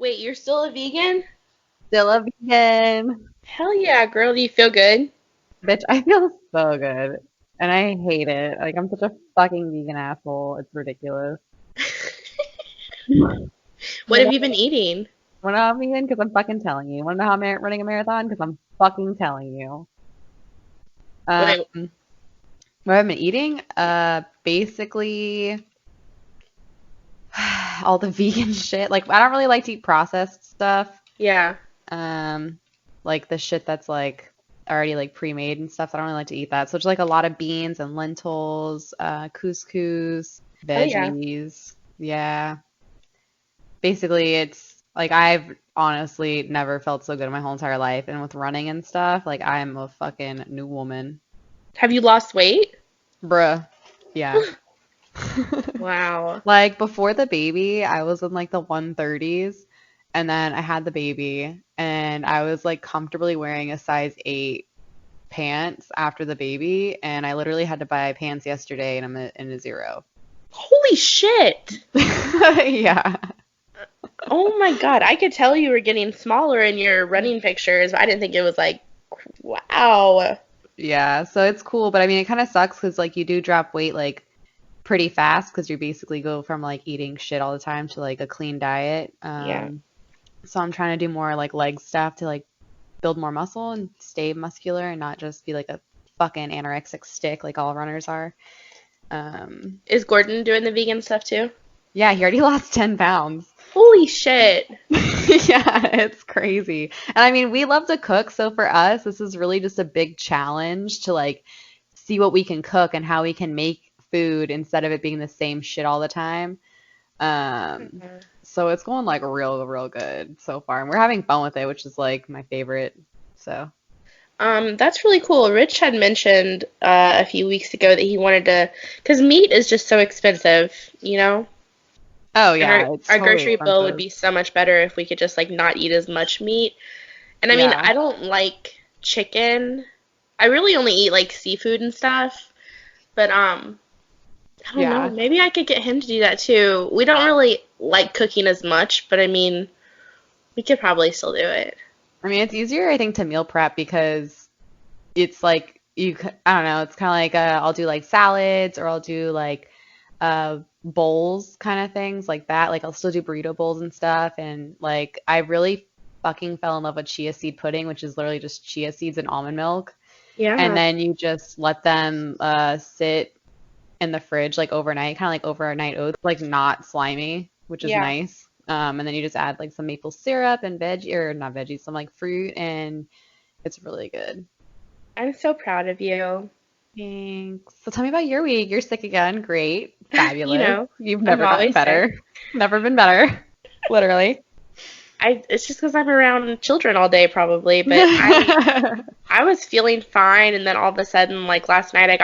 Wait, you're still a vegan? Still a vegan. Hell yeah, girl. Do you feel good? Bitch, I feel so good. And I hate it. Like, I'm such a fucking vegan asshole. It's ridiculous. What Wanna have you been eating? wanna know how I'm vegan? Because I'm fucking telling you. Wanna know how I'm running a marathon? Because I'm fucking telling you. Wait, Um, what I've been eating? Basically, all the vegan shit. Like, I don't really like to eat processed stuff. yeah. Um, like the shit that's like already like pre-made and stuff. I don't really like to eat that. So it's like a lot of beans and lentils, couscous, Hell yeah. veggies. Yeah. Basically, it's like I've honestly never felt so good in my whole entire life. And with running and stuff, like I'm a fucking new woman. Have you lost weight? Bruh. Yeah. Wow. Like before the baby, I was in like the 130s, and then I had the baby, and I was like comfortably wearing a size 8 pants after the baby, and I literally had to buy pants yesterday, and in a zero. Holy shit. Yeah. Oh my God. I could tell you were getting smaller in your running pictures, but I didn't think it was like, wow. Yeah, so it's cool, but I mean, it kind of sucks because like you do drop weight like pretty fast because you basically go from like eating shit all the time to like a clean diet. Yeah. So I'm trying to do more like leg stuff to like build more muscle and stay muscular and not just be like a fucking anorexic stick like all runners are. Um, Is Gordon doing the vegan stuff too? yeah, he already lost 10 pounds. Holy shit. Yeah, it's crazy. And I mean, we love to cook, so for us, this is really just a big challenge to like see what we can cook and how we can make food instead of it being the same shit all the time. Um, so it's going like real good so far, and we're having fun with it, which is like my favorite. So, That's really cool. Rich had mentioned a few weeks ago that he wanted to, because meat is just so expensive, you know? oh And yeah, it's our totally grocery bill would expensive. be so much better if we could just like not eat as much meat. And I mean, Yeah, I don't like chicken. I really only eat like seafood and stuff. But I don't know. yeah. Maybe I could get him to do that too. We don't really like cooking as much, but I mean, we could probably still do it. I mean, it's easier, I think, to meal prep because it's like I don't know, it's kind of like I'll do like salads or I'll do like bowls kind of things like that. Like I'll still do burrito bowls and stuff. And like I really fucking fell in love with chia seed pudding, which is literally just chia seeds and almond milk. And Yeah. then you just let them sit in the fridge like overnight, kind of like overnight oats, like not slimy, which is Yeah. nice. And then you just add like some maple syrup and veg or not veggies, some like fruit, and it's really good. I'm so proud of you. Thanks. So tell me about your week. You're sick again. Great. You Fabulous. know, You've I'm never gotten always sick. better. Never been better. Literally. It's just because I'm around children all day probably, but I was feeling fine and then all of a sudden like last night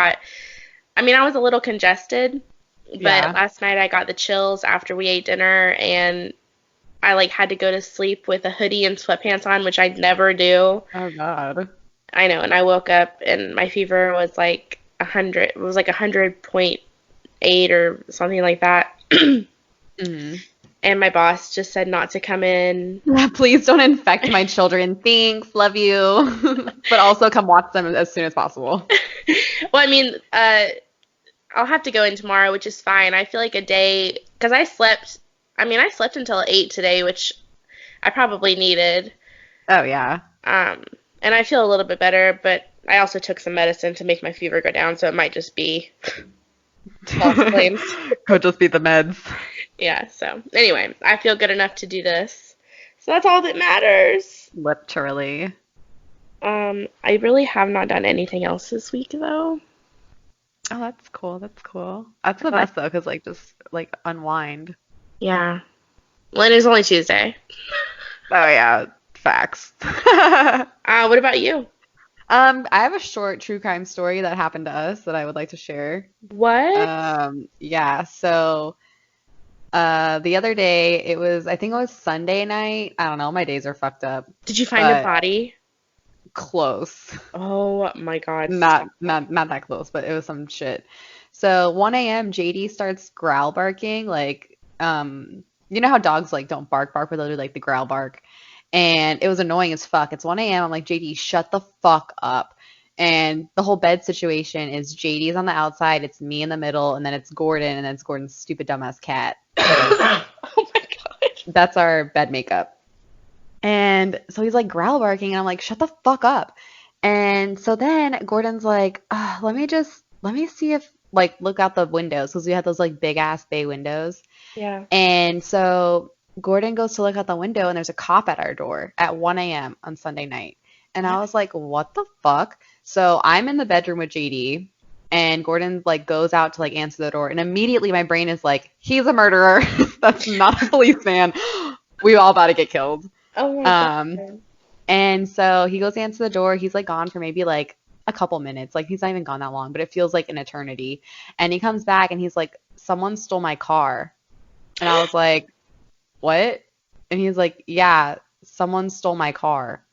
I mean I was a little congested, but Yeah. last night I got the chills after we ate dinner and I like had to go to sleep with a hoodie and sweatpants on, which I'd never do. Oh God. I know, and I woke up and my fever was like 100. It was like 100.8 or something like that. Mm. And my boss just said not to come in. Please don't infect my children. Thanks. Love you. But also come watch them as soon as possible. Well, I mean, I'll have to go in tomorrow, which is fine. I feel like a day because I slept. I mean, I slept until 8 today, which I probably needed. Oh yeah. Um, and I feel a little bit better, but I also took some medicine to make my fever go down, so it might just be false claims. Could just be the meds. Yeah, so anyway, I feel good enough to do this. So that's all that matters. Literally. I really have not done anything else this week though. Oh, that's cool. That's cool. That's the I like, best though, because like just like unwind. yeah. Well, it is only Tuesday. Oh yeah, facts. What about you? I have a short true crime story that happened to us that I would like to share. What? Yeah, so the other day I think it was Sunday night. I don't know, my days are fucked up, Did you find a but body? close. Oh my God, Not stop. not that close, but it was some shit. So 1 a.m. JD starts growl barking like you know how dogs like don't bark, but they'll do like the growl bark. And it was annoying as fuck. It's 1 a.m. I'm like, JD, shut the fuck up. And the whole bed situation is JD's on the outside, it's me in the middle, and then it's Gordon, and then it's Gordon's stupid dumbass cat. Oh my god. That's our bed makeup. And so he's like growl barking, and I'm like, shut the fuck up. And so then Gordon's like, let me see if, like, look out the windows, because we had those like big ass bay windows. Yeah. And so Gordon goes to look out the window, and there's a cop at our door at 1 a.m. on Sunday night. And I was like, what the fuck? So I'm in the bedroom with JD, and Gordon like goes out to like answer the door, and immediately my brain is like, he's a murderer. That's not a policeman. We all about to get killed. Oh my god. And so he goes to answer the door. He's like gone for maybe like a couple minutes. Like he's not even gone that long, but it feels like an eternity. And he comes back and he's like, someone stole my car. And I was like, what? And he's like, yeah, someone stole my car.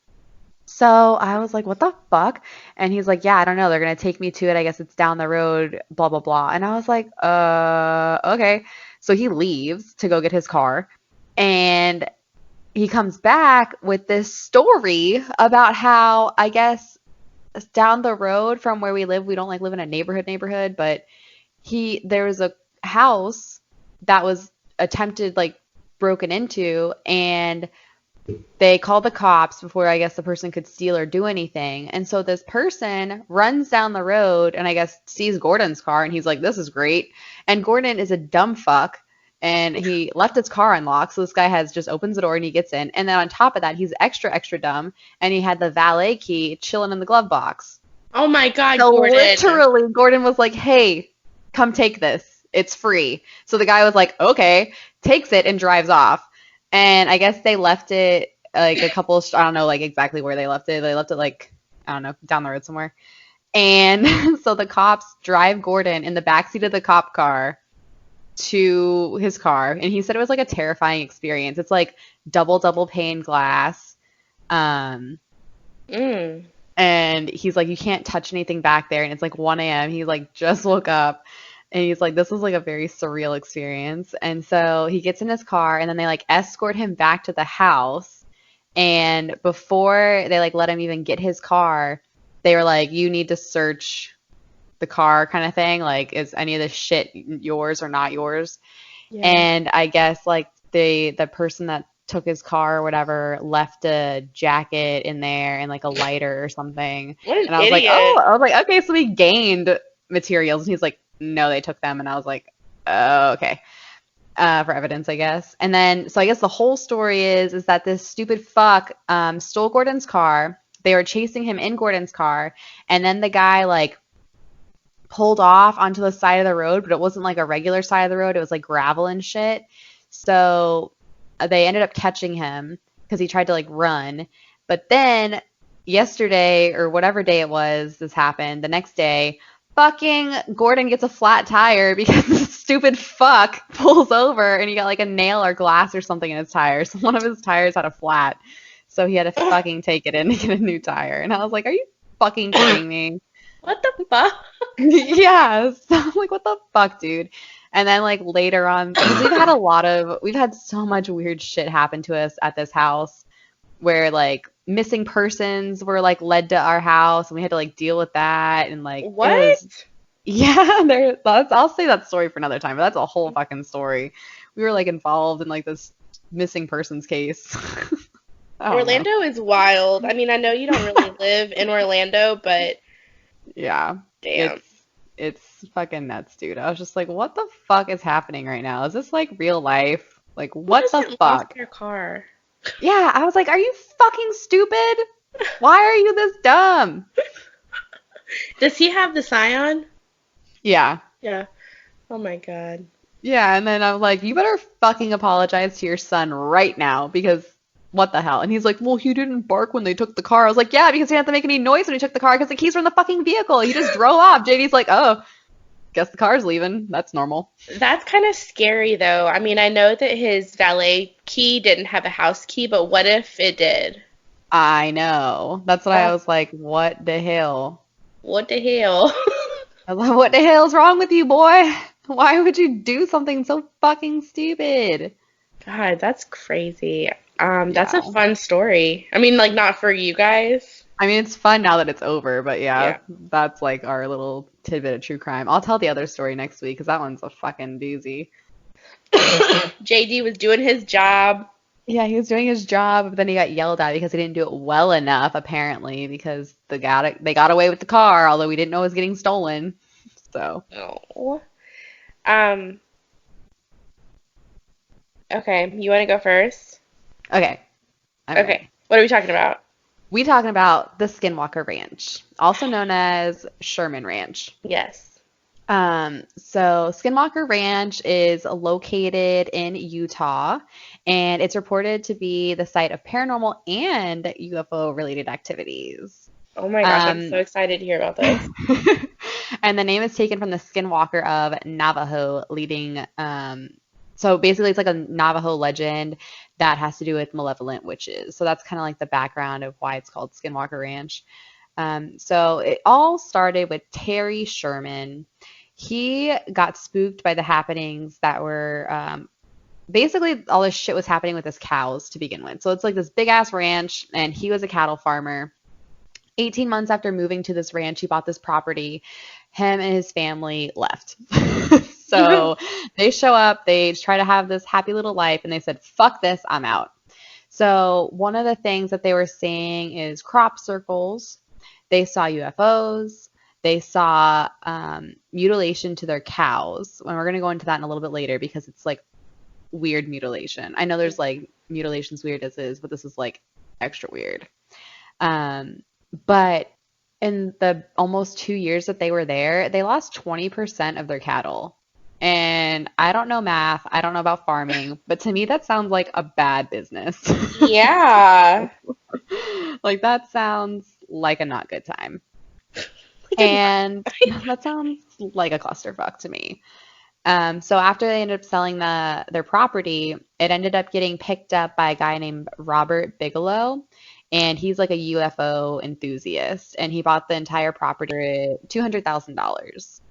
So I was like, what the fuck? And he's like, yeah, I don't know. They're going to take me to it. I guess it's down the road, blah, blah, blah. And I was like, okay. So he leaves to go get his car. And he comes back with this story about how, I guess, down the road from where we live, we don't like live in a neighborhood, but there was a house that was attempted, like, broken into, and they called the cops before I guess the person could steal or do anything. And so this person runs down the road and I guess sees Gordon's car, and he's like, this is great. And Gordon is a dumb fuck, and he left his car unlocked. So this guy just opens the door and he gets in. And then on top of that, he's extra, extra dumb, and he had the valet key chilling in the glove box. Oh my god, So Gordon. literally, Gordon was like, hey, come take this. It's free. So the guy was like, okay, takes it and drives off. And I guess they left it like a couple, I don't know like exactly where they left it. They left it like, I don't know, down the road somewhere. And so the cops drive Gordon in the backseat of the cop car to his car. And he said it was like a terrifying experience. It's like double pane glass. And he's like, you can't touch anything back there. And it's like 1 a.m. He like just woke up. And he's like, this was like a very surreal experience. And so he gets in his car, and then they like escort him back to the house. And before they like let him even get his car, they were like, you need to search the car kind of thing. Like, is any of this shit yours or not yours? Yeah. And I guess like the person that took his car or whatever left a jacket in there and like a lighter or something. What an and I was idiot. like, I was like, okay, so we gained materials. And he's like, no, they took them. And I was like, oh, okay. For evidence, I guess. And then, so I guess the whole story is that this stupid fuck stole Gordon's car. They were chasing him in Gordon's car. And then the guy, like, pulled off onto the side of the road, but it wasn't, like, a regular side of the road. It was, like, gravel and shit. So they ended up catching him because he tried to, like, run. But then yesterday, or whatever day it was this happened, the next day, fucking Gordon gets a flat tire because this stupid fuck pulls over and he got like a nail or glass or something in his tire. So one of his tires had a flat. So he had to fucking take it in to get a new tire. And I was like, are you fucking kidding me? What the fuck? Yeah. So I'm like, what the fuck, dude? And then like later on, because we've had so much weird shit happen to us at this house where like missing persons were like led to our house, and we had to like deal with that. And like, what? I'll say that story for another time, but that's a whole fucking story. We were like involved in like this missing persons case. Orlando is wild. I mean, I know you don't really live in Orlando, but yeah, damn, it's fucking nuts, dude. I was just like, what the fuck is happening right now? Is this like real life? Like, what the fuck? Lost your car. Yeah, I was like, are you fucking stupid? Why are you this dumb? Does he have the Scion? Yeah. Yeah. Oh my god. Yeah, and then I'm like, you better fucking apologize to your son right now, because what the hell? And he's like, well, he didn't bark when they took the car. I was like, yeah, because he didn't have to make any noise when he took the car because the keys were in the fucking vehicle. He just drove off. JD's like, oh, guess the car's leaving. That's normal. That's kind of scary, though. I mean, I know that his valet key didn't have a house key, but what if it did? I know. That's what I was like, what the hell? What the hell? I was like, what the hell's wrong with you, boy? Why would you do something so fucking stupid? God, that's crazy. That's a Yeah. fun story. I mean, like not for you guys. I mean, it's fun now that it's over, but yeah, Yeah. that's like our little tidbit of true crime. I'll tell the other story next week because that one's a fucking doozy. JD was doing his job. Yeah, he was doing his job, but then he got yelled at because he didn't do it well enough, apparently, because they got away with the car, although we didn't know it was getting stolen. So, Oh. Um, okay, you want to go first? okay, I'm Okay. ready. What are we talking about? We talking about the Skinwalker Ranch, also known as Sherman Ranch. Yes. So Skinwalker Ranch is located in Utah, and it's reported to be the site of paranormal and UFO related activities. Oh my gosh, I'm so Um, excited to hear about this. and the name is taken from the Skinwalker of Navajo, so basically it's like a Navajo legend that has to do with malevolent witches. So that's kind of like the background of why it's called Skinwalker Ranch. So it all started with Terry Sherman. He got spooked by the happenings that were basically all this shit was happening with his cows to begin with. So it's like this big ass ranch, and he was a cattle farmer. 18 months after moving to this ranch, he bought this property. Him and his family left. So they show up, they try to have this happy little life, and they said, fuck this, I'm out. So one of the things that they were seeing is crop circles. They saw UFOs. They saw mutilation to their cows. And we're going to go into that in a little bit later because it's like weird mutilation. I know there's like mutilations weird as is, but this is like extra weird. Um, but in the almost 2 years that they were there, they lost 20% of their cattle. And I don't know math, I don't know about farming, but to me that sounds like a bad business. Yeah. Like that sounds like a not good time. Like a And that sounds like a clusterfuck to me. So after they ended up selling their property, it ended up getting picked up by a guy named Robert Bigelow, and he's like a UFO enthusiast, and he bought the entire property for $200,000.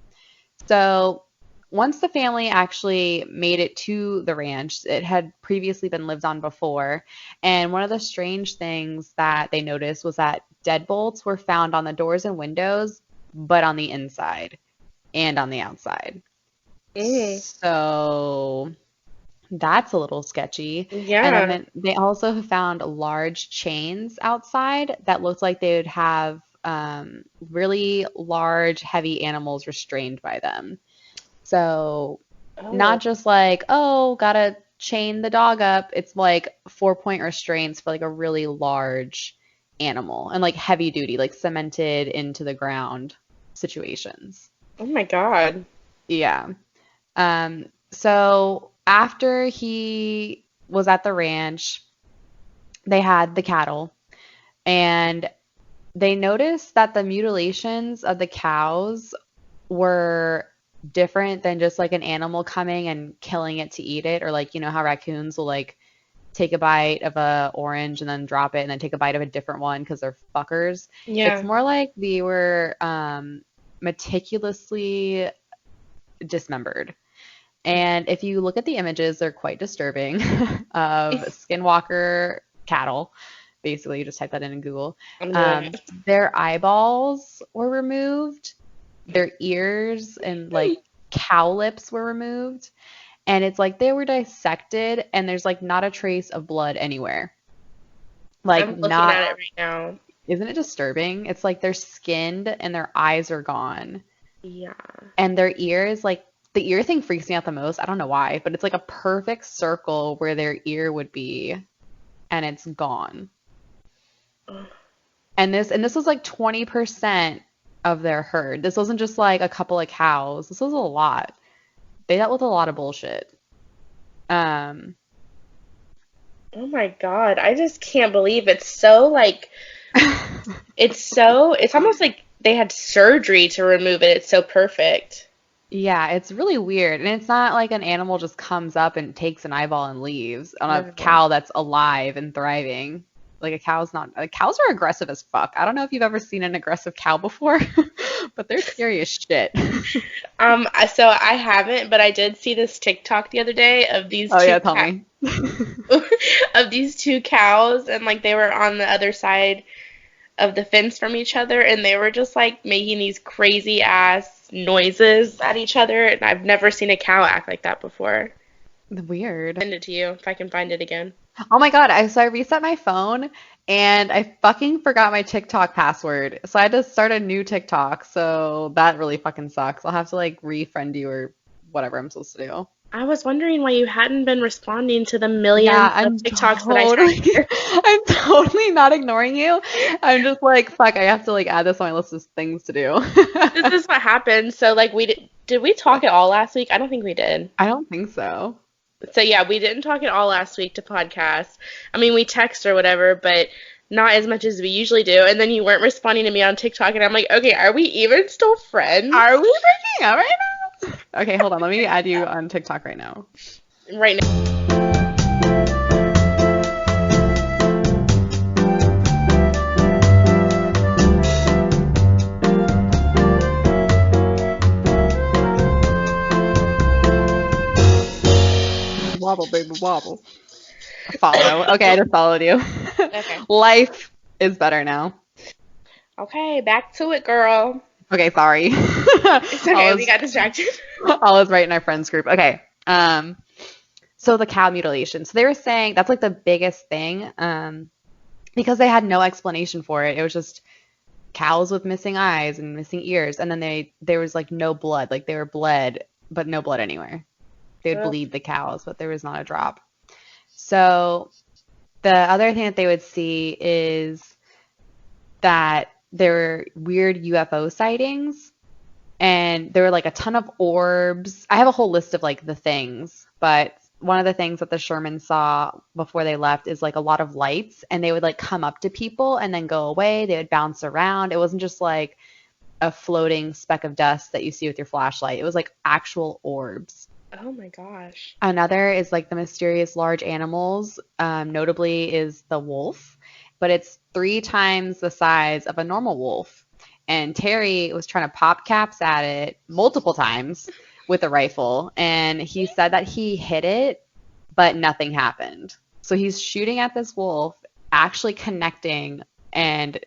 So once the family actually made it to the ranch, it had previously been lived on before, and one of the strange things that they noticed was that deadbolts were found on the doors and windows, but on the inside and on the outside. mm, So that's a little sketchy. And then yeah. they also found large chains outside that looked like they would have really large, heavy animals restrained by them. So not Oh. just like, oh, gotta chain the dog up. It's like 4-point restraints for like a really large animal and like heavy duty, like cemented into the ground situations. Oh my God. Yeah. So after he was at the ranch, they had the cattle, and they noticed that the mutilations of the cows were different than just like an animal coming and killing it to eat it, or like, you know how raccoons will like take a bite of a orange and then drop it and then take a bite of a different one because they're fuckers. It's Yeah. more like they were meticulously dismembered. And if you look at the images, they're quite disturbing of skinwalker cattle. Basically, you just type that in Google. I'm doing it. Their eyeballs were removed, their ears and like cow lips were removed. And it's like they were dissected, and there's like not a trace of blood anywhere. Like, I'm looking not, at it right now. isn't it disturbing? It's like they're skinned and their eyes are gone. Yeah. And their ears, like the ear thing freaks me out the most. I don't know why, but it's like a perfect circle where their ear would be, and it's gone. And this was like 20% of their herd. This wasn't just like a couple of cows. This was a lot. They dealt with a lot of bullshit. Um, Oh my God. I just can't believe it's so like it's almost like they had surgery to remove it. It's so perfect. yeah, it's really weird. And it's not like an animal just comes up and takes an eyeball and leaves on a No. cow that's alive and thriving. Like a cow's not, like cows are aggressive as fuck. I don't know if you've ever seen an aggressive cow before, But they're scary as shit. So I haven't, but I did see this TikTok the other day of these Oh two yeah, tell me. of these two cows, and like they were on the other side of the fence from each other, and they were just like making these crazy ass noises at each other, and I've never seen a cow act like that before. Weird. Send it to you if I can find it again. Oh my God, I reset my phone and I fucking forgot my TikTok password. So I had to start a new TikTok. So that really fucking sucks. I'll have to like refriend you or whatever I'm supposed to do. I was wondering why you hadn't been responding to the Yeah, millions of I'm TikToks that I tagged totally you. I'm totally not ignoring you. I'm just like, fuck, I have to like add this on my list of things to do. This is what happened. So like did we talk at all last week? I don't think we did. I don't think so. So yeah, we didn't talk at all last week to podcast. I mean, we text or whatever, but not as much as we usually do. And then you weren't responding to me on TikTok, and I'm like, okay, are we even still friends? Are we breaking up right now? Okay, hold on. Let me add you on TikTok right now. Right now. Wobble, baby, wobble. Follow. Okay, I just followed you. Okay. Life is better now. Okay, back to it, girl. Okay, sorry. It's okay. We was, got distracted. I was right in our friends group. Okay. So the cow mutilation. So they were saying that's like the biggest thing. Because they had no explanation for it. It was just cows with missing eyes and missing ears, and then there was like no blood. Like they were bled, but no blood anywhere. They would Ugh. bleed the cows, but there was not a drop. So the other thing that they would see is that there were weird UFO sightings, and there were like a ton of orbs. I have a whole list of like the things, but one of the things that the Shermans saw before they left is like a lot of lights, and they would like come up to people and then go away. They would bounce around. It wasn't just like a floating speck of dust that you see with your flashlight. It was like actual orbs. Oh my gosh. Another is like the mysterious large animals, notably is the wolf, but it's 3 times the size of a normal wolf. And Terry was trying to pop caps at it multiple times with a rifle, and he said that he hit it, but nothing happened. So he's shooting at this wolf, actually connecting, and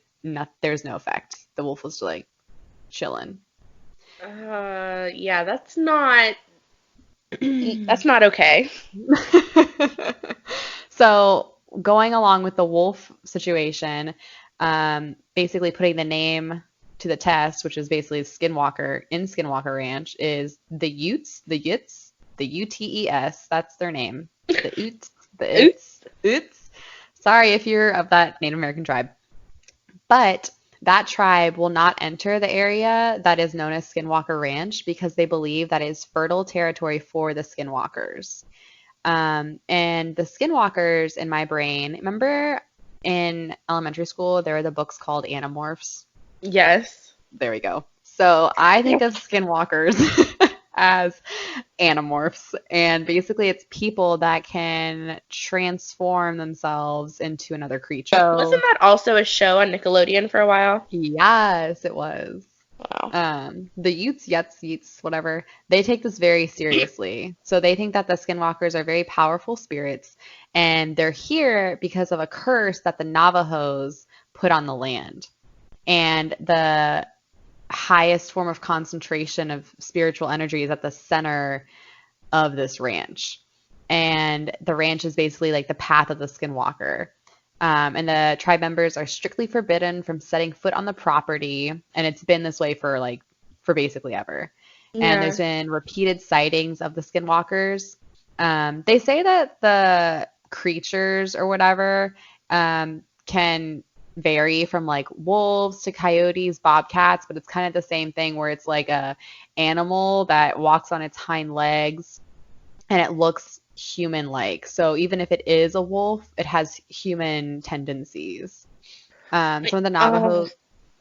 there's no effect. The wolf was like chilling. Yeah, that's not okay. So going along with the wolf situation, basically putting the name to the test, which is basically Skinwalker in Skinwalker Ranch, is the Utes, the Utes, that's their name. The Utes, Utes. Sorry if you're of that Native American tribe. But that tribe will not enter the area that is known as Skinwalker Ranch because they believe that is fertile territory for the Skinwalkers. And the Skinwalkers in my brain, remember in elementary school, there were the books called Animorphs? Yes. There we go. So I think of Skinwalkers as Animorphs, and basically it's people that can transform themselves into another creature. Wasn't that also a show on Nickelodeon for a while? Yes, it was. Wow. The Utes, whatever, they take this very seriously. So they think that the Skinwalkers are very powerful spirits, and they're here because of a curse that the Navajos put on the land. And the highest form of concentration of spiritual energy is at the center of this ranch. And the ranch is basically like the path of the Skinwalker. And the tribe members are strictly forbidden from setting foot on the property. And it's been this way for basically ever. Yeah. And there's been repeated sightings of the Skinwalkers. They say that the creatures or whatever can vary from like wolves to coyotes, bobcats, but it's kind of the same thing where it's like a animal that walks on its hind legs and it looks human-like. So even if it is a wolf, it has human tendencies. Some of the Navajos.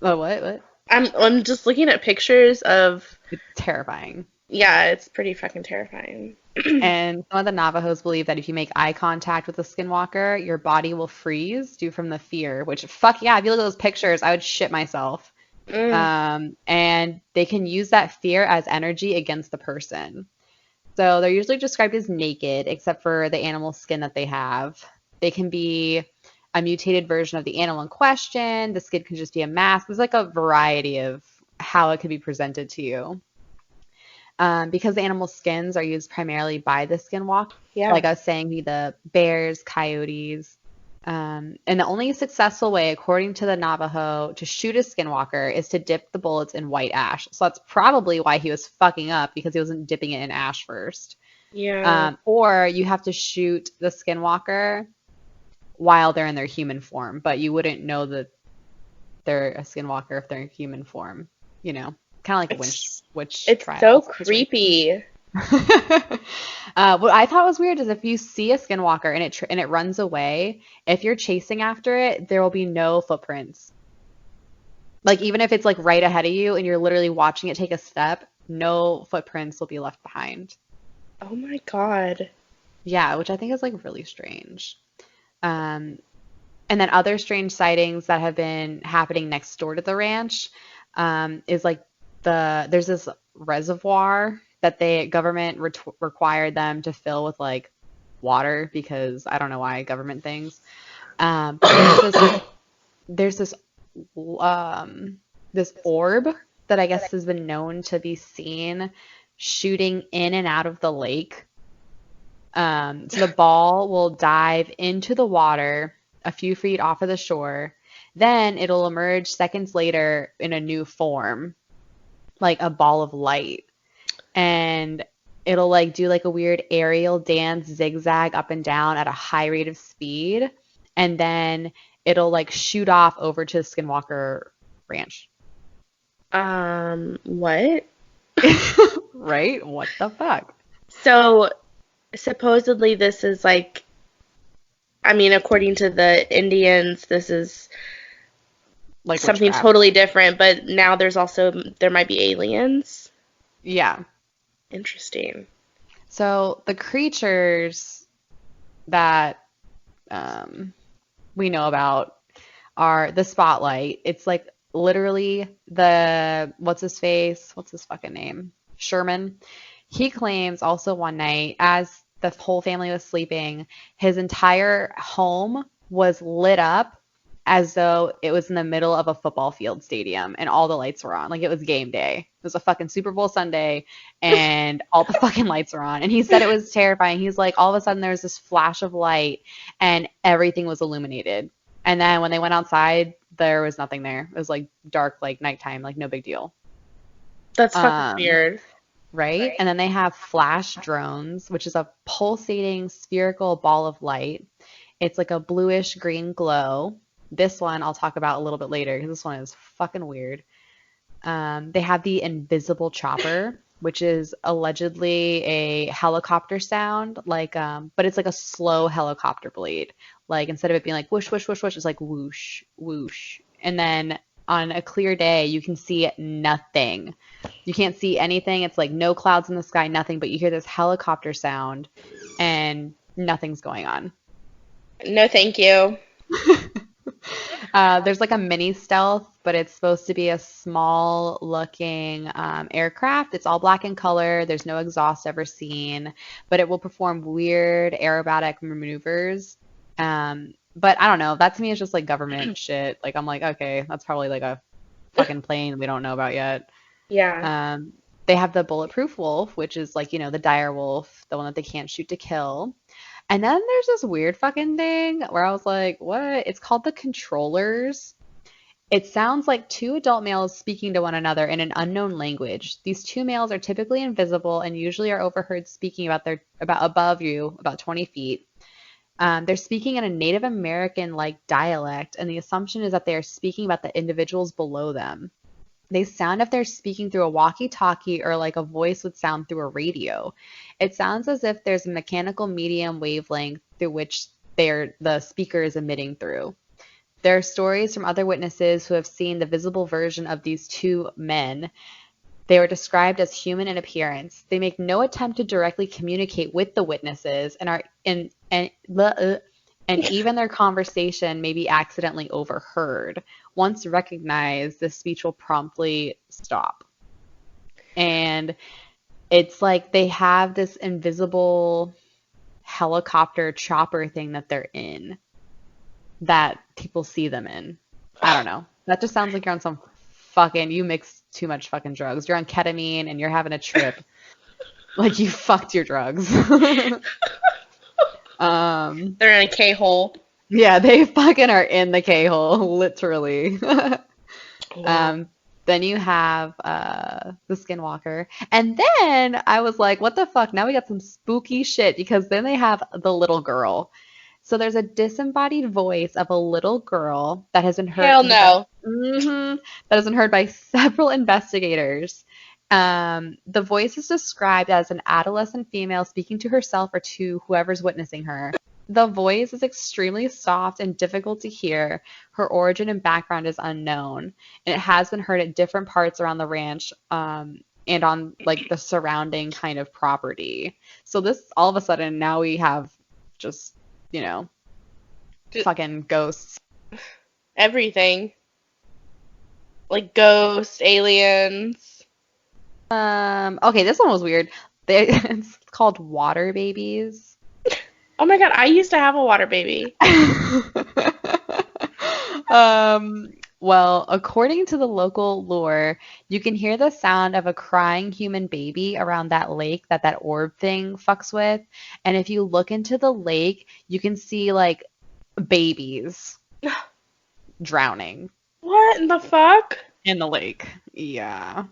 Oh, what? I'm just looking at pictures of. It's terrifying. Yeah, it's pretty fucking terrifying. And some of the Navajos believe that if you make eye contact with a Skinwalker, your body will freeze due from the fear, which, fuck yeah, if you look at those pictures, I would shit myself. Mm. And they can use that fear as energy against the person. So they're usually described as naked, except for the animal skin that they have. They can be a mutated version of the animal in question. The skin can just be a mask. There's like a variety of how it could be presented to you. Because the animal skins are used primarily by the skinwalker, Yeah. like I was saying, the bears, coyotes. And the only successful way, according to the Navajo, to shoot a skinwalker is to dip the bullets in white ash. So that's probably why he was fucking up, because he wasn't dipping it in ash first. Yeah. Or you have to shoot the skinwalker while they're in their human form, but you wouldn't know that they're a skinwalker if they're in human form, you know, kind of like a It's witch it's so trial situation. creepy. What I thought was weird is if you see a skinwalker and it runs away, if you're chasing after it, there will be no footprints. Like even if it's like right ahead of you and you're literally watching it take a step, no footprints will be left behind. Oh my God. Yeah, which I think is like really strange. Um, and then other strange sightings that have been happening next door to the ranch is like there's this reservoir that the government required them to fill with like water because I don't know why government things. But there's um, this orb that I guess has been known to be seen shooting in and out of the lake. So the ball will dive into the water a few feet off of the shore. Then it'll emerge seconds later in a new form, like a ball of light. And it'll like do like a weird aerial dance, zigzag up and down at a high rate of speed. And then it'll like shoot off over to Skinwalker Ranch. What? Right? What the fuck? So supposedly this is like, I mean, according to the Indians, this is Like something witchcraft. totally different, but now there might be aliens. Yeah. Interesting. So the creatures that um, we know about are the spotlight. It's like literally the what's his face? What's his fucking name? Sherman. He claims also one night, as the whole family was sleeping, his entire home was lit up as though it was in the middle of a football field stadium and all the lights were on. Like it was game day. It was a fucking Super Bowl Sunday and all the fucking lights were on. And he said it was terrifying. He's like, all of a sudden there was this flash of light and everything was illuminated. And then when they went outside, there was nothing there. It was like dark, like nighttime, like no big deal. That's fucking Um, weird. right? And then they have flash drones, which is a pulsating spherical ball of light. It's like a bluish green glow. This one I'll talk about a little bit later because this one is fucking weird. They have the invisible chopper, which is allegedly a helicopter sound, like but it's like a slow helicopter blade. Like instead of it being like whoosh, whoosh, whoosh, whoosh, it's like whoosh, whoosh. And then on a clear day, you can see nothing. You can't see anything. It's like no clouds in the sky, nothing, but you hear this helicopter sound and nothing's going on. No, thank you. There's like a mini stealth, but it's supposed to be a small looking aircraft. It's all black in color. There's no exhaust ever seen, but it will perform weird aerobatic maneuvers. But I don't know. That to me is just like government shit. Like I'm like, okay, that's probably like a fucking plane we don't know about yet. Yeah. Um, they have the bulletproof wolf, which is like, the dire wolf, the one that they can't shoot to kill. And then there's this weird fucking thing where I was like, what? It's called the controllers. It sounds like two adult males speaking to one another in an unknown language. These two males are typically invisible and usually are overheard speaking about above you, about 20 feet. They're speaking in a Native American like dialect, and the assumption is that they are speaking about the individuals below them. They sound if they're speaking through a walkie-talkie or like a voice would sound through a radio. It sounds as if there's a mechanical medium wavelength through which the speaker is emitting through. There are stories from other witnesses who have seen the visible version of these two men. They were described as human in appearance. They make no attempt to directly communicate with the witnesses and are and even their conversation may be accidentally overheard. Once recognized, the speech will promptly stop. And it's like they have this invisible helicopter chopper thing that they're in that people see them in. I don't know. That just sounds like you're on some fucking, you mix too much fucking drugs. You're on ketamine and you're having a trip. Like you fucked your drugs. They're in a K-hole. Yeah, they fucking are in the K-hole, literally. Wow. Um, then you have the Skinwalker. And then I was like, what the fuck? Now we got some spooky shit because then they have the little girl. So there's a disembodied voice of a little girl that has been heard Hell no. that has been heard by several investigators. The voice is described as an adolescent female speaking to herself or to whoever's witnessing her. The voice is extremely soft and difficult to hear. Her origin and background is unknown, and it has been heard at different parts around the ranch, and on like the surrounding kind of property. So this all of a sudden now we have just, you know, Just fucking ghosts. everything. Like ghosts, aliens. Okay, this one was weird. It's called water babies. Oh my god, I used to have a water baby. Um, well, according to the local lore, you can hear the sound of a crying human baby around that lake that orb thing fucks with. And if you look into the lake, you can see like babies drowning What in the fuck? in the lake. Yeah.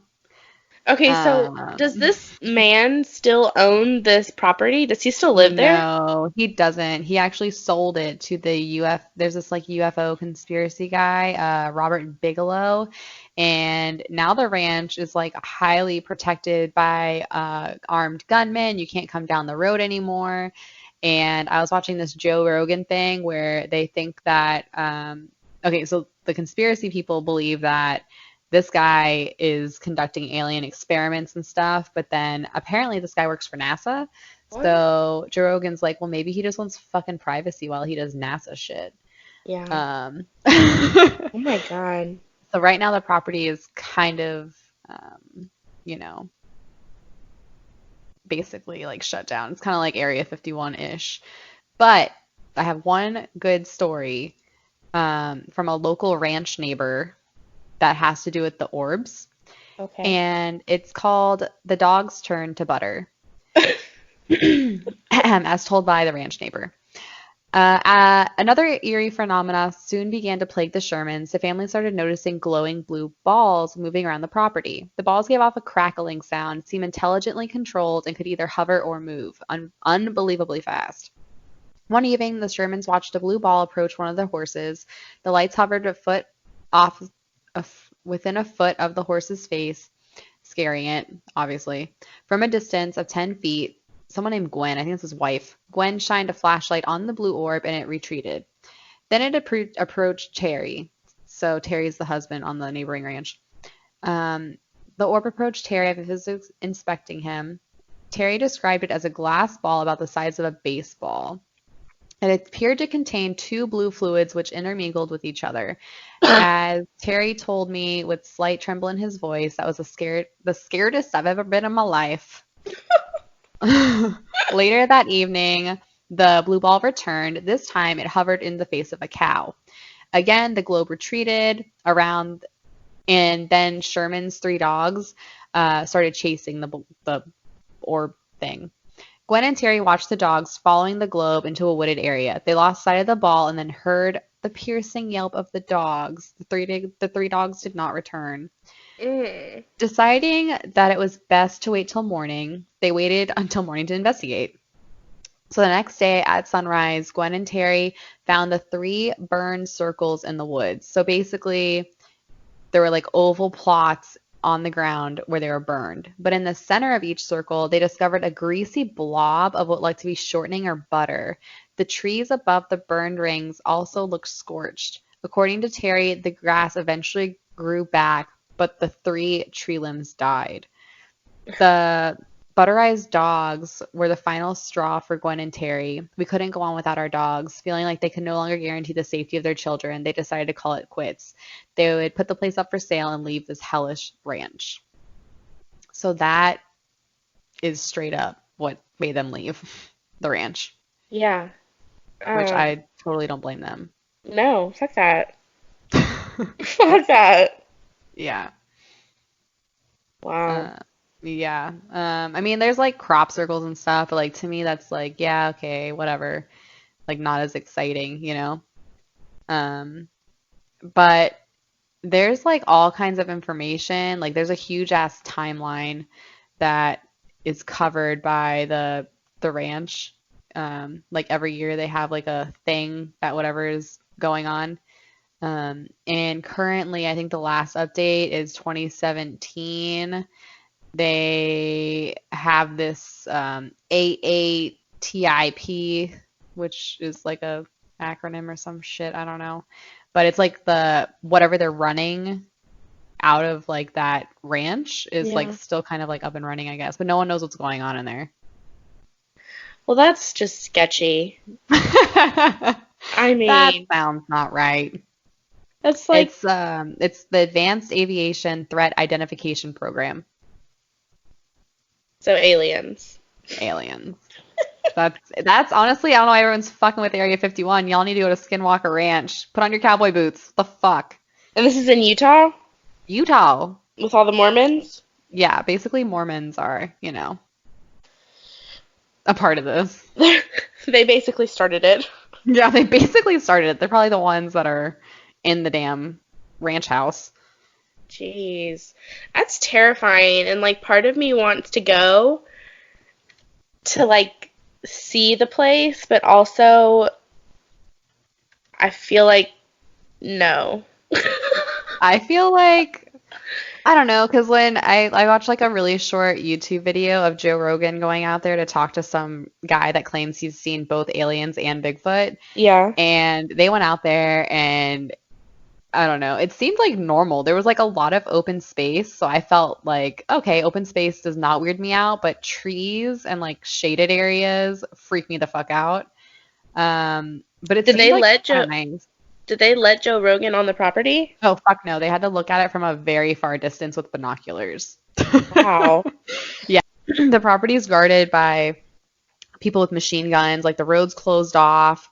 Okay, so does Um, this man still own this property? Does he still live there? No, he doesn't. He actually sold it to the There's this like UFO conspiracy guy, Robert Bigelow, and now the ranch is like highly protected by armed gunmen. You can't come down the road anymore. And I was watching this Joe Rogan thing where they think that okay, so the conspiracy people believe that this guy is conducting alien experiments and stuff, but then apparently this guy works for NASA. What? So Joe Rogan's like, well, maybe he just wants fucking privacy while he does NASA shit. Yeah. Um, Oh my god. so right now the property is kind of, you know, basically like shut down. It's kind of like Area 51-ish. But I have one good story from a local ranch neighbor that has to do with the orbs. Okay. And it's called The Dog's Turn to Butter, as told by the ranch neighbor. Another eerie phenomena soon began to plague the Shermans. The family started noticing glowing blue balls moving around the property. The balls gave off a crackling sound, seemed intelligently controlled, and could either hover or move unbelievably fast. One evening, the Shermans watched a blue ball approach one of their horses. The lights hovered a foot off, within a foot of the horse's face, scaring it, obviously. From a distance of 10 feet, someone named Gwen, I think it's his wife, Gwen shined a flashlight on the blue orb and it retreated. Then it approached Terry. So Terry's the husband on the neighboring ranch. The orb approached Terry after inspecting him. Terry described it as a glass ball about the size of a baseball. It appeared to contain two blue fluids which intermingled with each other. As Terry told me with slight tremble in his voice, that was the scaredest I've ever been in my life. Later that evening, the blue ball returned. This time it hovered in the face of a cow. Again, the globe retreated around, and then Sherman's three dogs started chasing the orb thing. Gwen and Terry watched the dogs following the globe into a wooded area. They lost sight of the ball and then heard the piercing yelp of the dogs. The three dogs did not return. Mm. Deciding that it was best to wait till morning, they waited until morning to investigate. So the next day at sunrise, Gwen and Terry found the three burned circles in the woods. So basically, there were like oval plots on the ground where they were burned. But in the center of each circle, they discovered a greasy blob of what looked to be shortening or butter. The trees above the burned rings also looked scorched. According to Terry, the grass eventually grew back, but the three tree limbs died. The butterized dogs were the final straw for Gwen and Terry. We couldn't go on without our dogs. Feeling like they could no longer guarantee the safety of their children, they decided to call it quits. They would put the place up for sale and leave this hellish ranch. So that is straight up what made them leave the ranch, Yeah. which Um, I totally don't blame them. no, fuck that. Fuck that. Yeah. Wow. Uh, yeah. I mean, there's like crop circles and stuff, but like to me, that's like, yeah, okay, whatever. Like not as exciting, you know? Um, but there's like all kinds of information. Like there's a huge ass timeline that is covered by the ranch. Like every year they have like a thing that whatever is going on. And currently, I think the last update is 2017. They have this AATIP, which is like a acronym or some shit. I don't know. But it's like the whatever they're running out of like that ranch is like Yeah. still kind of like up and running, I guess. But no one knows what's going on in there. Well, that's just sketchy. I That mean, sounds not right. that's like, It's the Advanced Aviation Threat Identification Program. so aliens. Aliens. That's honestly, I don't know why everyone's fucking with Area 51. Y'all need to go to Skinwalker Ranch. Put on your cowboy boots. The fuck? And this is in Utah Utah. with all the Mormons? Yeah, basically Mormons are, a part of this. They basically started it. Yeah, they basically started it. They're probably the ones that are in the damn ranch house. Jeez. That's terrifying. And like part of me wants to go to like see the place, but also I feel like no. I feel like I don't know, because when I watched like a really short YouTube video of Joe Rogan going out there to talk to some guy that claims he's seen both aliens and Bigfoot, Yeah. and they went out there and I don't know, it seemed like normal. There was like a lot of open space, so I felt like, okay, open space does not weird me out, but trees and like shaded areas freak me the fuck out. But it Did seemed they like let kind Joe of nice. did they let Joe Rogan on the property? Oh, fuck no. They had to look at it from a very far distance with binoculars. Wow. Yeah. The property is guarded by people with machine guns. Like the road's closed off.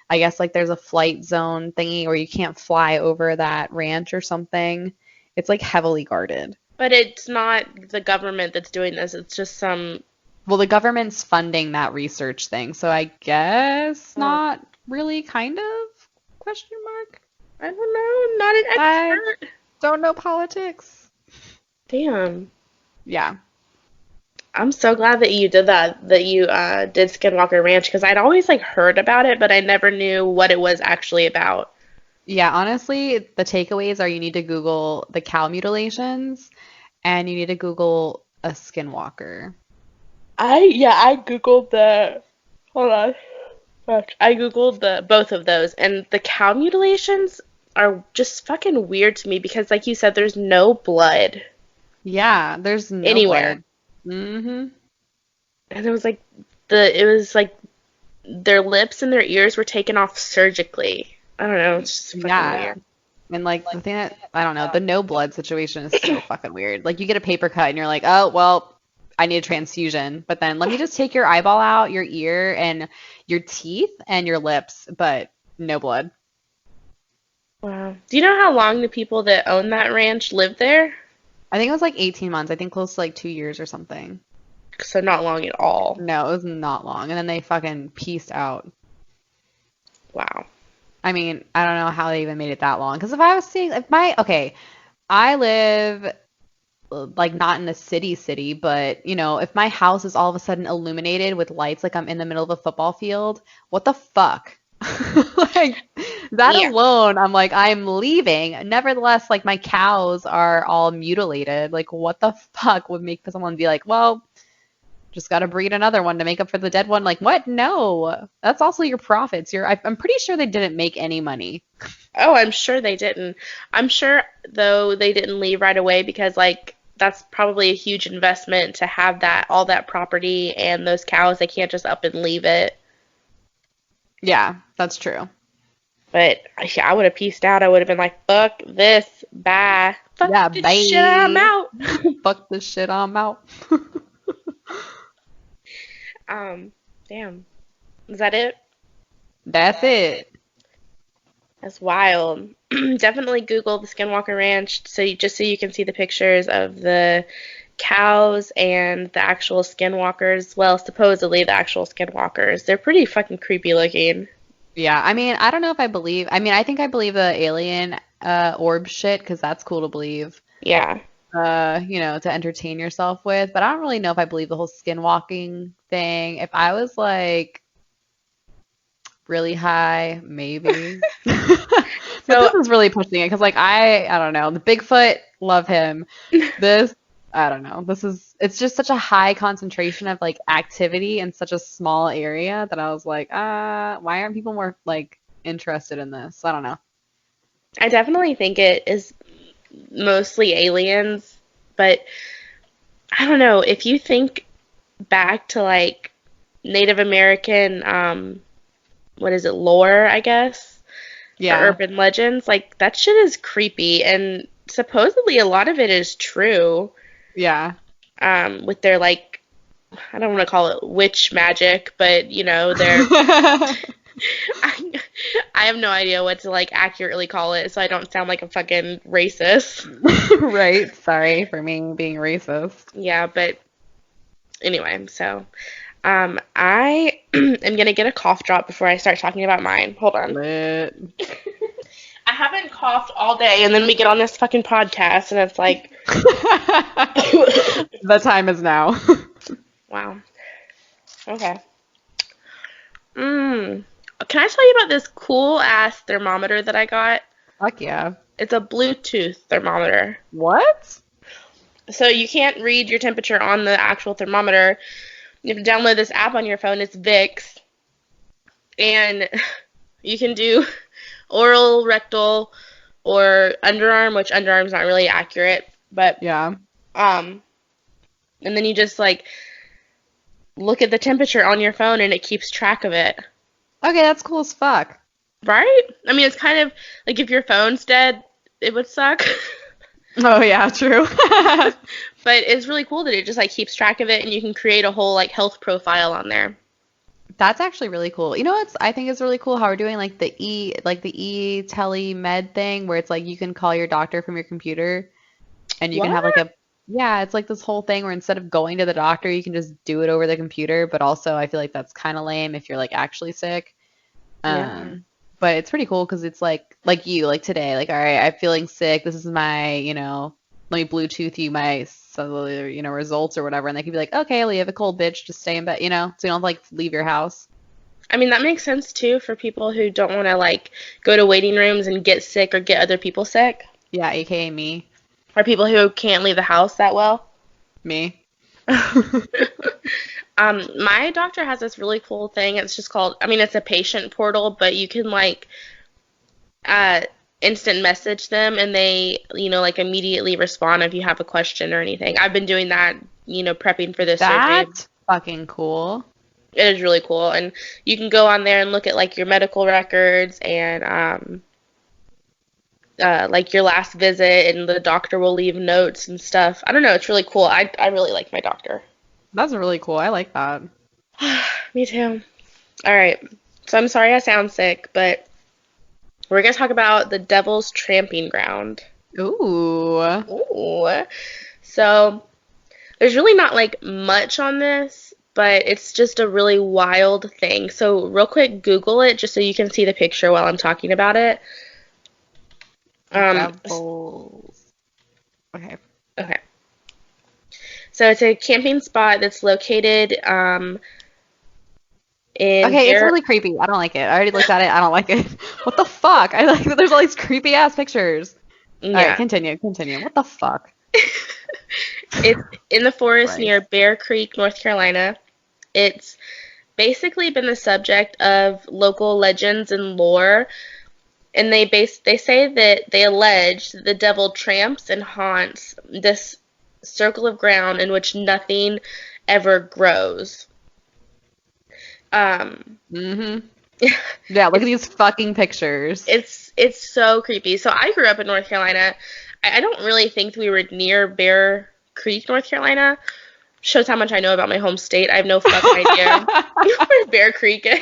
I guess like there's a flight zone thingy or you can't fly over that ranch or something. It's like heavily guarded. But it's not the government that's doing this. It's just some. Well, the government's funding that research thing. So I guess Oh, not really kind of question mark. I don't know. Not an I expert. don't know politics. Damn. Yeah. I'm so glad that you did that. That you did Skinwalker Ranch because I'd always like heard about it, but I never knew what it was actually about. Yeah, honestly, the takeaways are you need to Google the cow mutilations and you need to Google a skinwalker. I googled the. Hold on. Fuck. I googled the both of those, and the cow mutilations are just fucking weird to me because, like you said, there's no blood Yeah, there's no anywhere, blood. Mm-hmm. and it was like their lips and their ears were taken off surgically. I don't know. It's just fucking Yeah. weird. And like the thing that I don't know, the no blood situation is so fucking weird. Like you get a paper cut and you're like, oh well, I need a transfusion. But then let me just take your eyeball out, your ear, and your teeth and your lips, but no blood. Wow. Do you know how long the people that own that ranch lived there? I think it was like 18 months. I think close to like 2 years or something. So not long at all. No, it was not long. And then they fucking pieced out. Wow. I mean, I don't know how they even made it that long. Because if I was seeing, if my, okay, I live like not in a city, but if my house is all of a sudden illuminated with lights like I'm in the middle of a football field, what the fuck? Like that Yeah. alone, I'm like, I'm leaving. Nevertheless, like my cows are all mutilated. Like what the fuck would make someone be like, well, just got to breed another one to make up for the dead one? Like what? No, that's also your profits. I'm pretty sure they didn't make any money. Oh, I'm sure they didn't. I'm sure though they didn't leave right away because like that's probably a huge investment to have that all that property and those cows. They can't just up and leave it. Yeah, that's true. But I would have pieced out. I would have been like, fuck this, bye. Fuck Yeah, this shit, I'm bye. out. Fuck this shit, I'm out. Um, damn. Is that it? That's it. That's wild. Definitely Google the Skinwalker Ranch just so you can see the pictures of the cows and the actual skinwalkers. Well, supposedly the actual skinwalkers. They're pretty fucking creepy looking. Yeah, I mean, I don't know if I believe. I mean, I think I believe the alien orb shit because that's cool to believe. Yeah. To entertain yourself with. But I don't really know if I believe the whole skinwalking thing. If I was like really high, maybe. But So this is really pushing it because like I don't know. The Bigfoot, love him. This, I don't know. It's just such a high concentration of like activity in such a small area that I was like, why aren't people more like interested in this? I don't know. I definitely think it is mostly aliens, but I don't know. If you think back to like Native American, what is it, lore, I guess, or Yeah. urban legends, like that shit is creepy, and supposedly a lot of it is true. Yeah. With their like, I don't want to call it witch magic, but their I, I have no idea what to like accurately call it, so I don't sound like a fucking racist. Right. Sorry for me being racist. Yeah, but anyway, so I am gonna get a cough drop before I start talking about mine. Hold on. Lit. I haven't coughed all day, and then we get on this fucking podcast, and it's like, The time is now. wow. Okay. Can I tell you about this cool ass thermometer that I got? Fuck yeah. It's a Bluetooth thermometer. What? So you can't read your temperature on the actual thermometer. You have to download this app on your phone. It's Vicks. And you can do oral, rectal, or underarm, which underarm's not really accurate. But, Yeah. and then you just, like, look at the temperature on your phone and it keeps track of it. Okay, that's cool as fuck. Right? I mean, it's kind of like if your phone's dead, it would suck. Oh yeah, true. But it's really cool that it just like keeps track of it and you can create a whole like health profile on there. That's actually really cool. You know what's I think is really cool how we're doing like the e telemed thing where it's like you can call your doctor from your computer and you can have like What? a yeah, it's like this whole thing where instead of going to the doctor, you can just do it over the computer, but also I feel like that's kind of lame if you're like actually sick. Yeah. But it's pretty cool because it's like you like today, like all right, I'm feeling sick. This is my, let me Bluetooth you my cellular, results or whatever, and they can be like, okay, well, you have a cold, bitch, just stay in bed, so you don't like leave your house. I mean, that makes sense too for people who don't want to like go to waiting rooms and get sick or get other people sick, Yeah, aka me, or people who can't leave the house that well. me. My doctor has this really cool thing. It's just called, I mean, it's a patient portal, but you can like uh, instant message them and they, like immediately respond if you have a question or anything. I've been doing that, prepping for this surgery. That's fucking cool. It is really cool. And you can go on there and look at like your medical records and like your last visit, and the doctor will leave notes and stuff. I don't know. It's really cool. I really like my doctor. That's really cool. I like that. Me too. All right. So I'm sorry I sound sick, but we're going to talk about the Devil's Tramping Ground. Ooh. Ooh. So there's really not like much on this, but it's just a really wild thing. So real quick, Google it just so you can see the picture while I'm talking about it. Devils. Okay. Okay. So it's a camping spot that's located in Okay, it's really creepy. I don't like it. I already looked at it. I don't like it. What the fuck? I like that there's all these creepy ass pictures. All right, yeah. continue. What the fuck? It's in the forest Right. near Bear Creek, North Carolina. It's basically been the subject of local legends and lore, and they say that they allege that the devil tramps and haunts this circle of ground in which nothing ever grows. Mm-hmm. Yeah, look at these fucking pictures. It's so creepy. So I grew up in North Carolina. I don't really think we were near Bear Creek, North Carolina. Shows how much I know about my home state. I have no fucking idea where Bear Creek is.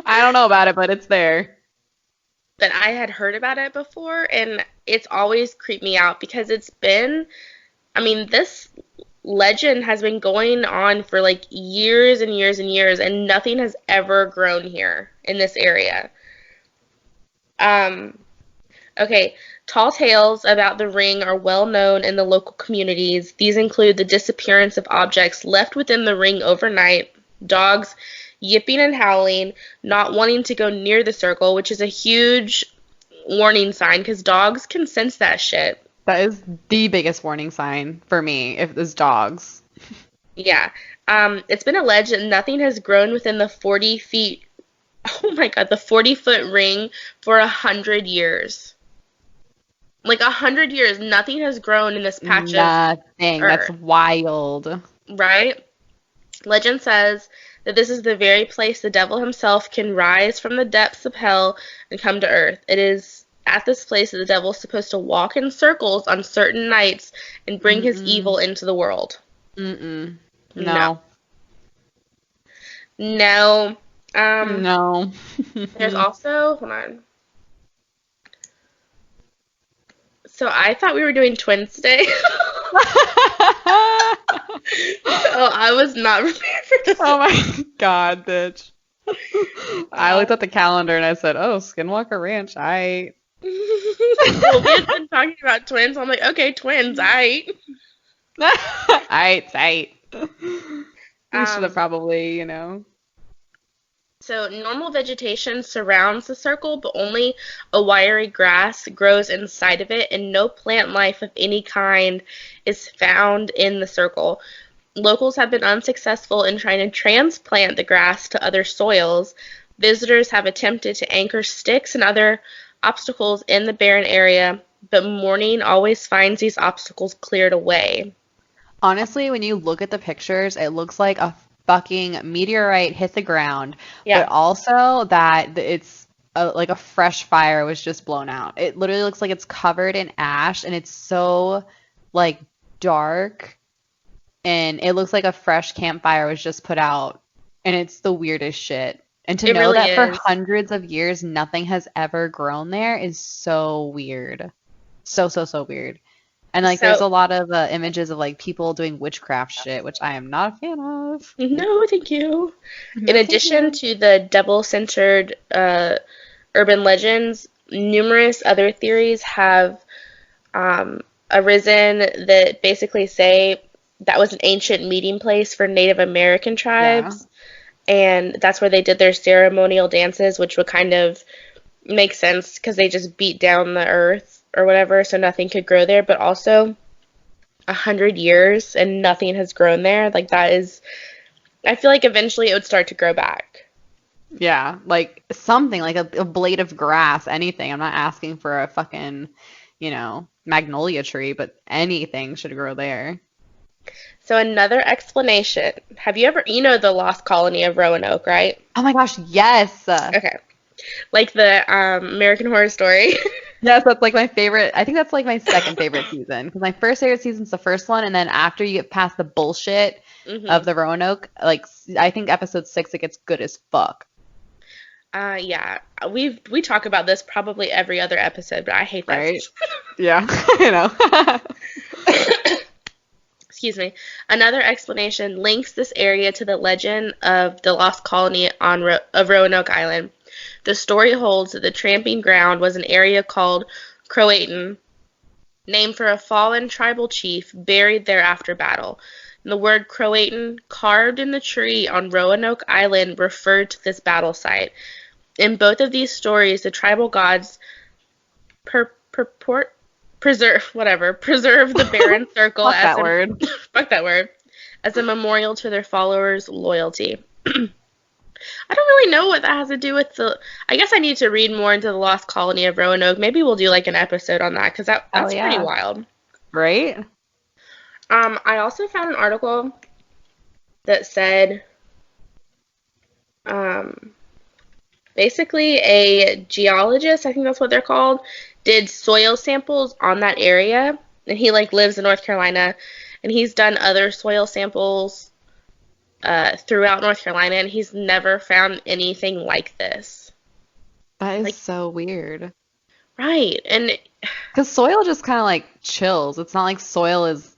I don't know about it, but it's there. But I had heard about it before, and it's always creeped me out because this legend has been going on for like years and years and years, and nothing has ever grown here in this area. Okay, tall tales about the ring are well known in the local communities. These include the disappearance of objects left within the ring overnight, dogs yipping and howling, not wanting to go near the circle, which is a huge warning sign because dogs can sense that shit. That is the biggest warning sign for me if there's dogs. Yeah. It's been alleged that nothing has grown within the 40 feet, oh my God, the 40-foot ring for 100 years. Like 100 years, nothing has grown in this patch of Nothing. earth. That's wild. Right? Legend says that this is the very place the devil himself can rise from the depths of hell and come to earth. It is at this place that the devil is supposed to walk in circles on certain nights and bring his evil into the world. No. No. No. There's also, hold on. So I thought we were doing twins today. So I was not prepared for this. Oh my God, bitch. I looked at the calendar and I said, oh, Skinwalker Ranch, Well, we had been talking about twins. I'm like, okay, twins, aight. Aight. We should have probably, So normal vegetation surrounds the circle, but only a wiry grass grows inside of it, and no plant life of any kind is found in the circle. Locals have been unsuccessful in trying to transplant the grass to other soils. Visitors have attempted to anchor sticks and other obstacles in the barren area, but morning always finds these obstacles cleared away. Honestly, when you look at the pictures, it looks like a fucking meteorite hit the ground, Yeah. but also that it's like a fresh fire was just blown out. It literally looks like it's covered in ash, and it's so like dark, and it looks like a fresh campfire was just put out, and it's the weirdest shit. And to It know really that for is. hundreds of years nothing has ever grown there is so weird. So weird. And like there's a So, lot of images of like people doing witchcraft shit, which I am not a fan of. no, thank you. In No, thank addition you. to the devil-centered urban legends, numerous other theories have arisen that basically say that was an ancient meeting place for Native American Yeah. tribes, and that's where they did their ceremonial dances, which would kind of make sense because they just beat down the earth or whatever, so nothing could grow there. But also, 100 years and nothing has grown there. Like that is, I feel like eventually it would start to grow back. Yeah, like something like a blade of grass, anything. I'm not asking for a fucking, magnolia tree, but anything should grow there. So another explanation. Have you ever, the lost colony of Roanoke, right? Oh my gosh, yes. Okay. Like the American Horror Story. Yes, that's like my favorite. I think that's like my second favorite season because my first favorite season's the first one, and then after you get past the bullshit of the Roanoke, like I think episode 6 it gets good as fuck. Yeah. We talk about this probably every other episode, but I hate that. Right? Yeah, Excuse me. Another explanation links this area to the legend of the lost colony of Roanoke Island. The story holds that the tramping ground was an area called Croatan, named for a fallen tribal chief buried there after battle. And the word Croatan, carved in the tree on Roanoke Island, referred to this battle site. In both of these stories, the tribal gods preserve the barren circle Fuck that word. fuck that word, as a memorial to their followers' loyalty. I don't really know what that has to do with I guess I need to read more into the lost colony of Roanoke. Maybe we'll do like an episode on that because that's yeah. pretty wild. Right? I also found an article that said, um, basically a geologist, I think that's what they're called, did soil samples on that area, and he like lives in North Carolina, and he's done other soil samples throughout North Carolina, and he's never found anything like this. That is Like, so weird. right, and Because soil just kind of like chills. It's not like soil is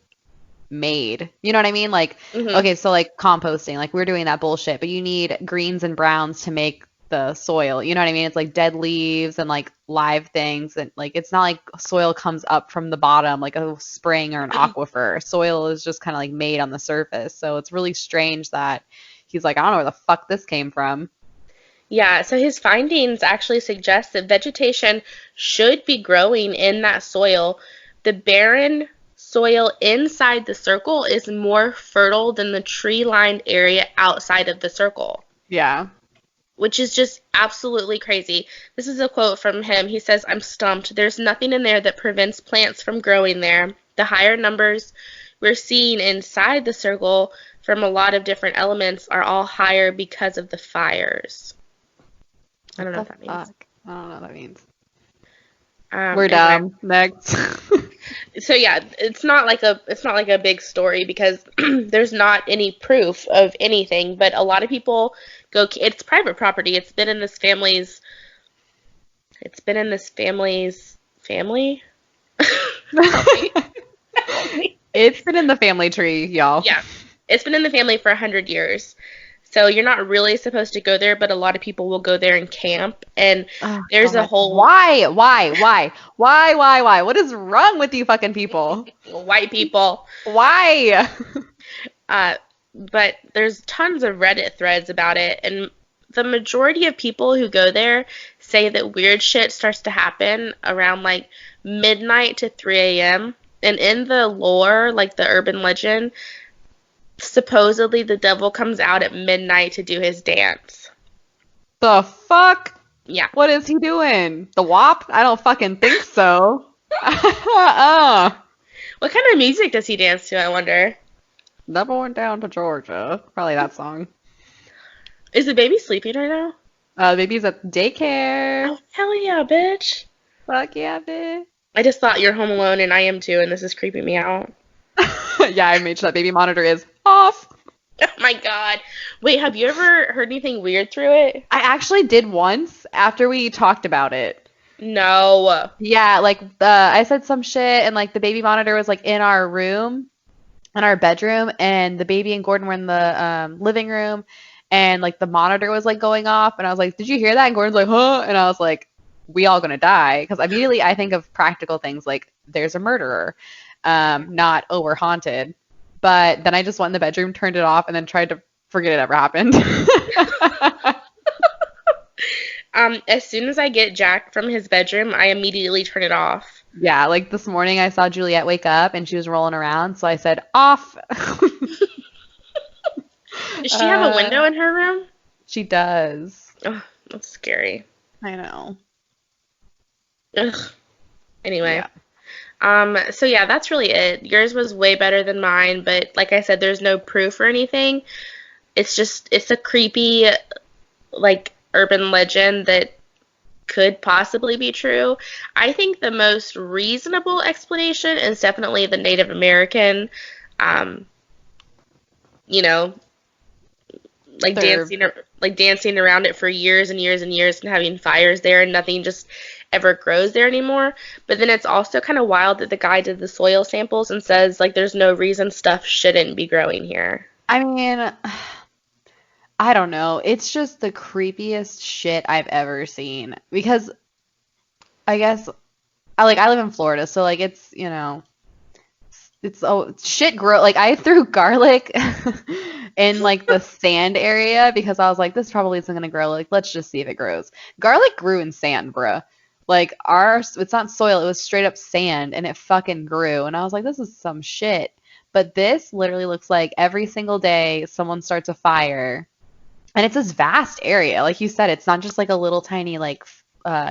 made. You know what I mean? Like, mhm. okay, so like composting, like we're doing that bullshit, but you need greens and browns to make the soil. You know what I mean? It's like dead leaves and like live things. And like, it's not like soil comes up from the bottom like a spring or an aquifer. Soil is just kind of like made on the surface. So it's really strange that he's like, I don't know where the fuck this came from. Yeah, so his findings actually suggest that vegetation should be growing in that soil. The barren soil inside the circle is more fertile than the tree-lined area outside of the circle, Yeah. which is just absolutely crazy. This is a quote from him. He says, "I'm stumped. There's nothing in there that prevents plants from growing there. The higher numbers we're seeing inside the circle from a lot of different elements are all higher because of the fires." I What don't know the what that means. fuck? I don't know what that means. We're Anyway, dumb. Next. so yeah, it's not like a big story because there's not any proof of anything. But a lot of people go. It's private property. It's been in this family's family. Help me, help me. It's been in the family tree, y'all. Yeah, it's been in the family for 100 years. So you're not really supposed to go there, but a lot of people will go there and camp. And Oh there's a God. whole Why? Why? What is wrong with you fucking people? white people. Why? Uh, but there's tons of Reddit threads about it, and the majority of people who go there say that weird shit starts to happen around like midnight to 3 a.m. And in the lore, like the urban legend, supposedly the devil comes out at midnight to do his dance. The fuck? Yeah. What is he doing? The WAP? I don't fucking think so. uh What kind of music does he dance to, I wonder? Never went down to Georgia. Probably that song. Is the baby sleeping right now? Baby's at daycare. Oh, hell yeah, bitch. Fuck yeah, bitch. I just thought you're home alone and I am too, and this is creeping me out. Yeah, I made sure that baby monitor is off. Oh my god. Wait, have you ever heard anything weird through it? I actually did once after we talked about it. No. Yeah, like I said some shit and like the baby monitor was like in our room, in our bedroom, and the baby and Gordon were in the living room, and like the monitor was like going off, and I was like, "Did you hear that?" And Gordon's like, "Huh?" And I was like, "We all gonna die?" Because immediately I think of practical things like there's a murderer, not oh we're haunted. But then I just went in the bedroom, turned it off, and then tried to forget it ever happened. As soon as I get Jack from his bedroom, I immediately turn it off. Yeah, like this morning I saw Juliet wake up and she was rolling around, so I said, "Off." Does she have a uh, window in her room? she does. Oh, that's scary. I know. Ugh. Anyway. Yeah. So yeah, that's really it. Yours was way better than mine, but like I said, there's no proof or anything. It's a creepy, like, urban legend that could possibly be true. I think the most reasonable explanation is definitely the Native American, um, you know, like They're dancing around it for years and years and years and having fires there and nothing just ever grows there anymore. But then it's also kind of wild that the guy did the soil samples and says like there's no reason stuff shouldn't be growing here. I mean, I don't know. It's just the creepiest shit I've ever seen because I guess I live in Florida, so like it's, it's oh shit grow like I threw garlic in like the sand area because I was like this probably isn't gonna grow, like let's just see if it grows. Garlic grew in sand, bruh. Like it's not soil, it was straight up sand and it fucking grew and I was like this is some shit. But this literally looks like every single day someone starts a fire and it's this vast area. Like you said, it's not just like a little tiny like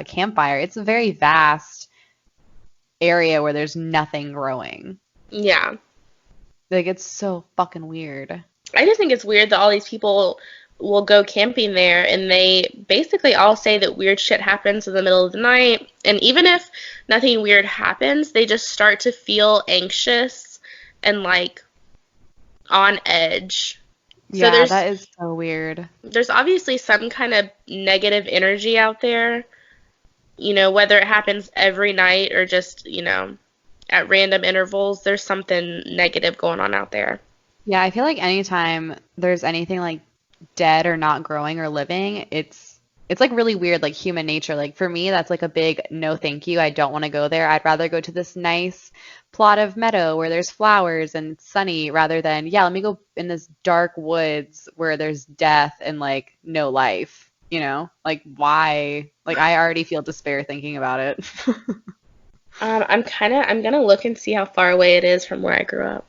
campfire. It's a very vast area where there's nothing growing. Yeah. Like, it's so fucking weird. I just think it's weird that all these people will go camping there and they basically all say that weird shit happens in the middle of the night. And even if nothing weird happens, they just start to feel anxious and like on edge. So Yeah, that is so weird. there's obviously some kind of negative energy out there, whether it happens every night or just, at random intervals, there's something negative going on out there. Yeah, I feel like anytime there's anything like dead or not growing or living, it's like really weird, like human nature. Like for me, that's like a big no thank you. I don't want to go there. I'd rather go to this nice plot of meadow where there's flowers and it's sunny rather than, yeah, let me go in this dark woods where there's death and like no life, you know? Like why? Like I already feel despair thinking about it. I'm gonna look and see how far away it is from where I grew up.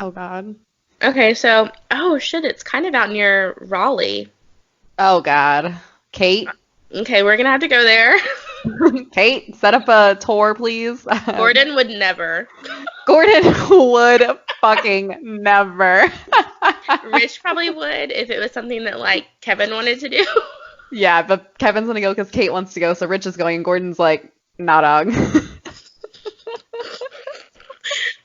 Oh God. Okay, so, oh shit, it's kind of out near Raleigh. Oh God. Kate? Okay, we're gonna have to go there. Kate, set up a tour, please. Gordon would never. Gordon would fucking never. Rich probably would if it was something that like Kevin wanted to do. Yeah, but Kevin's gonna go because Kate wants to go, so Rich is going, and Gordon's like, nah, dog.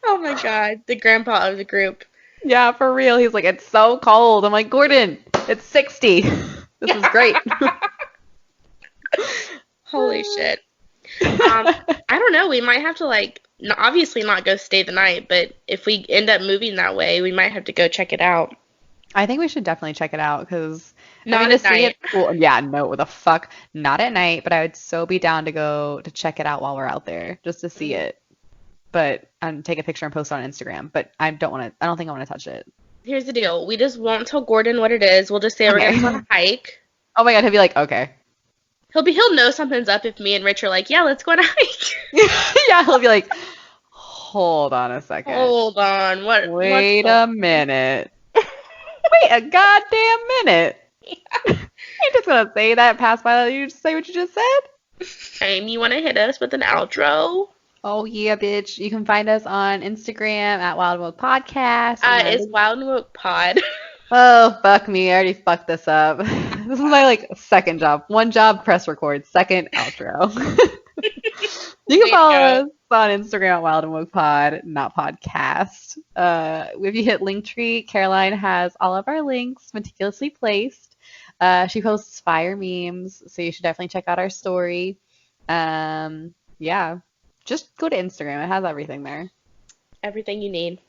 Oh my God, the grandpa of the group. Yeah, for real. He's like, it's so cold. I'm like, Gordon, it's 60. This is great. Holy shit. I don't know. We might have to like, obviously not go stay the night, but if we end up moving that way, we might have to go check it out. I think we should definitely check it out because Not to at see night. it. Well, yeah, no, the fuck, not at night. But I would so be down to go to check it out while we're out there just to see it. But take a picture and post it on Instagram. But I don't want to. I don't think I want to touch it. Here's the deal. We just won't tell Gordon what it is. We'll just say we're gonna go on a hike. Oh my God, he'll be like, okay. He'll know something's up if me and Rich are like, yeah, let's go on a hike. Yeah, he'll be like, hold on a second. Hold on. Wait a minute. Wait a goddamn minute. You're just gonna say that, pass by, you just say what you just said? Amy, you wanna hit us with an outro? Oh yeah, bitch. You can find us on Instagram at Wild and Woke Podcast. It's Wild and Woke Pod. Oh, fuck me. I already fucked this up. This is my like second job. One job, press record. Second, outro. You can follow us on Instagram at Wild and Woke Pod, not podcast. If you hit Linktree, Caroline has all of our links meticulously placed. She posts fire memes, so you should definitely check out our story. Yeah. Just go to Instagram. It has everything there. Everything you need.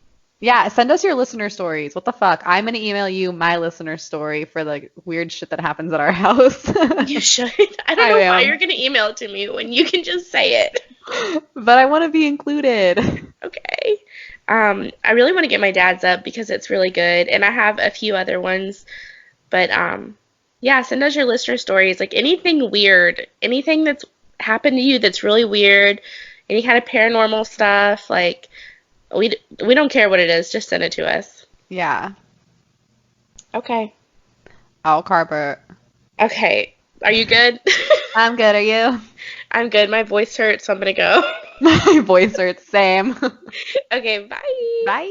Yeah, send us your listener stories. What the fuck? I'm going to email you my listener story for the weird shit that happens at our house. You should. I don't know why you're going to email it to me when you can just say it. But I want to be included. Okay. I really want to get my dad's up because it's really good, and I have a few other ones. But yeah, send us your listener stories. Like anything weird, anything that's happened to you that's really weird, any kind of paranormal stuff, like we don't care what it is, just send it to us. Yeah. Okay. I'll carpet. Okay. Are you good? I'm good. Are you? I'm good. My voice hurts, so I'm gonna go. My voice hurts. Same. Okay, bye. Bye.